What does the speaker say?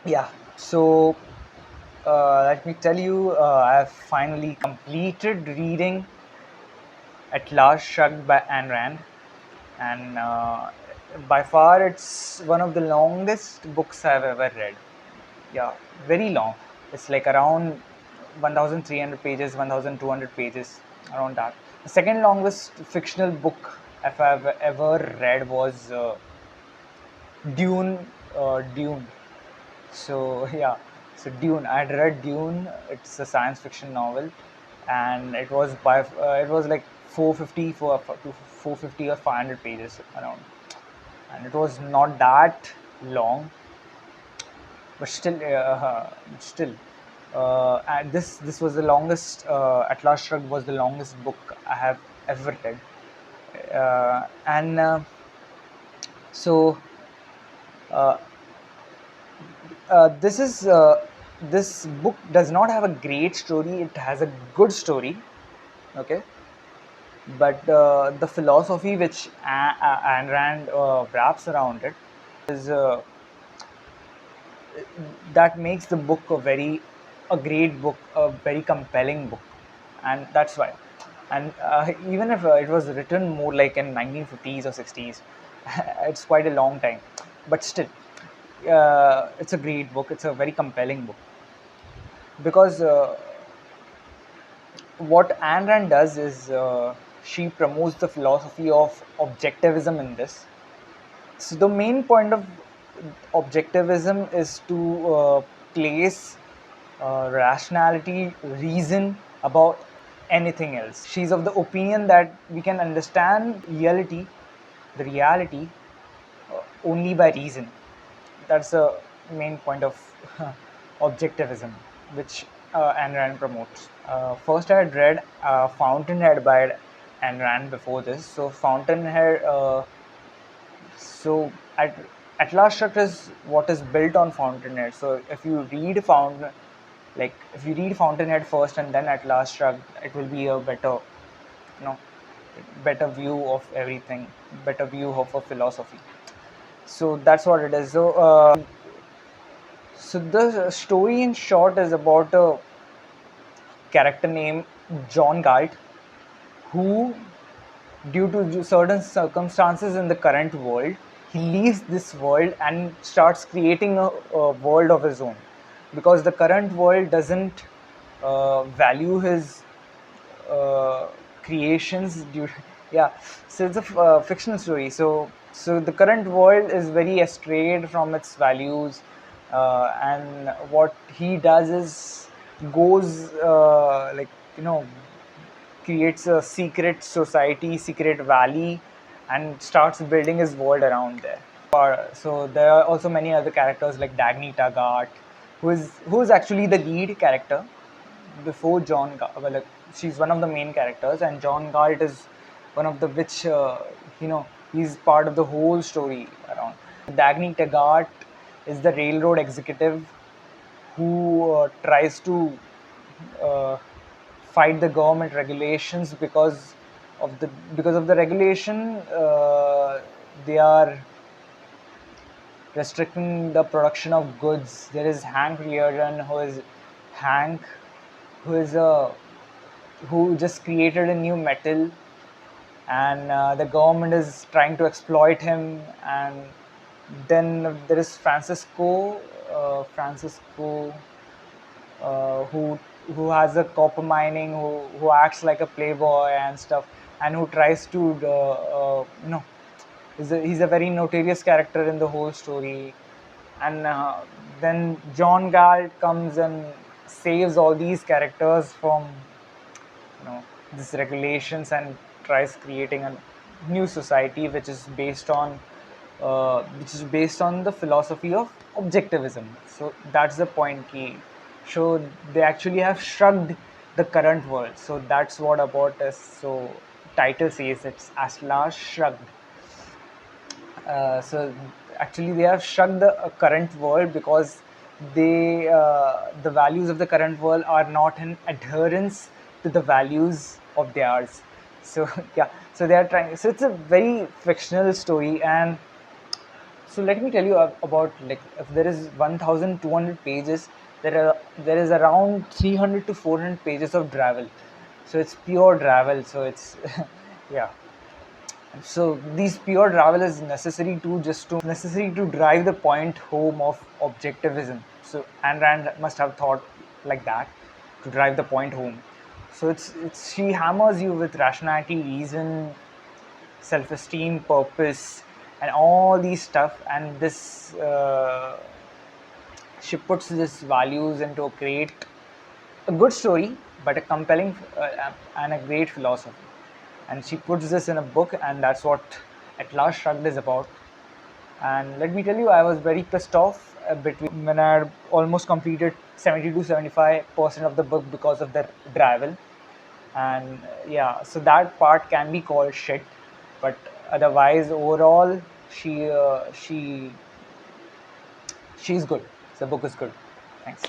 Yeah. So let me tell you, I have finally completed reading At Last Shrugged by Ayn Rand, and by far it's one of the longest books I've ever read. Yeah, very long. It's like around 1,300 pages, 1,200 pages, around that. The second longest fictional book if I've ever read was Dune. Dune. So yeah, so Dune. I had read Dune. It's a science fiction novel, and it was like 450 to 450 or 500 pages around, and it was not that long, but still. And this was the longest. At Last Shrugged was the longest book I have ever read, and so uh, this is this book does not have a great story. It has a good story, okay, but the philosophy which Ayn Rand wraps around it is that makes the book a great book, a very compelling book, and that's why. And even if it was written more like in 1950s or 60s, it's quite a long time, but still, it's a great book. It's a very compelling book because what Ayn Rand does is she promotes the philosophy of objectivism in this. So the main point of objectivism is to place rationality, reason about anything else. She's of the opinion that we can understand the reality, only by reason. That's the main point of objectivism, which Ayn Rand promotes. First, I had read Fountainhead by Ayn Rand before this. So, Fountainhead. So, at last shrugged is what is built on Fountainhead. So, if you read Fountainhead first and then At Last Shrugged, it will be a you know, better view of everything, better view of a philosophy. So that's what it is. So the story in short is about a character named John Galt who, due to certain circumstances in the current world, he leaves this world and starts creating a world of his own because the current world doesn't value his uh, creations due yeah, so it's a fictional story. So the current world is very estrayed from its values, and what he does is goes creates a secret society, secret valley, and starts building his world around there. So there are also many other characters like Dagny Taggart, who is actually the lead character before well, like, she's one of the main characters, and John Galt is one of the which he's part of the whole story around. Dagny Taggart is the railroad executive who tries to uh, fight the government regulations because of the regulation. They are restricting the production of goods. There is Hank Reardon, Hank, who is a who just created a new metal, and the government is trying to exploit him. And then there is Francisco, who has a copper mining, who acts like a playboy and stuff, and who tries to he's a very notorious character in the whole story. And then John Galt comes and saves all these characters from these regulations and tries creating a new society which is based on the philosophy of objectivism. So that's the point key. So they actually have shrugged the current world. So that's what about us. So title says it's At Last Shrugged. So actually they have shrugged the current world because the values of the current world are not in adherence to the values of theirs. So yeah, so they are trying. So it's a very fictional story, and So let me tell you about, like, if there is 1,200 pages, there is around 300 to 400 pages of Drabble. So it's pure Drabble. So it's yeah. So these pure Drabble is necessary to drive the point home of objectivism. So Ayn Rand must have thought like that, to drive the point home. So it's she hammers you with rationality, reason, self-esteem, purpose, and all these stuff. And this she puts these values into a good story, but a compelling and a great philosophy. And she puts this in a book, and that's what At Last Shrugged is about. And let me tell you, I was very pissed off between when I had almost completed 70 to 75% of the book because of the Drabble. And yeah, so that part can be called shit, but otherwise, overall, she she's good. The book is good. Thanks.